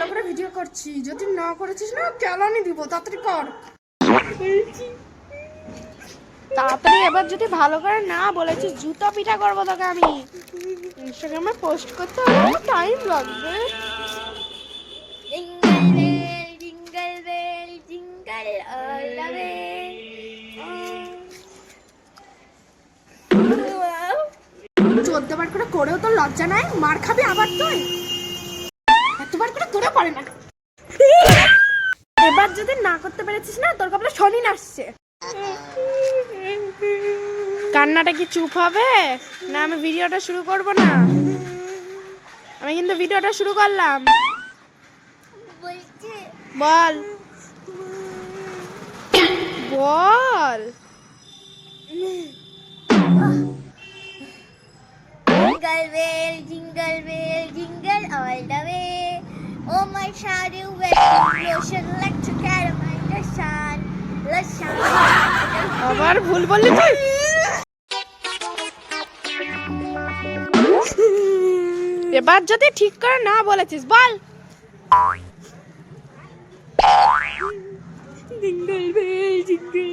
ভালো করে ভিডিও করছি, যদি না করেছিস না কেলানি দিব, তাড়াতাড়ি কর। তাড়াতাড়ি এবার যদি ভালো করে না বলেছিস জুতো পিঠা করবো তোকে আমি। ইনস্টাগ্রামে পোস্ট করতে আমার টাইম লাগবে। Jingle bell jingle all the way. 14 বার করে করেও তো লজ্জা নাই, মার খাবি আবার তুই। এতবার করে করে পারে না। এবার যদি না করতে পেরেছিস না তোর কপালে শনি আসছে। কান্নাটা কি চুপ হবে না আমি ভিডিওটা শুরু করব না? আমি কিন্তু ভিডিওটা শুরু করলাম। বলছি বল বল। jingle bell, jingle all the way. Oh my shadow, wet lotion like to caramel the sun. Lotion. আবার ভুল বললি তুই। এবার যদি ঠিক করে না বলেছিস বল। Jingle bell jingle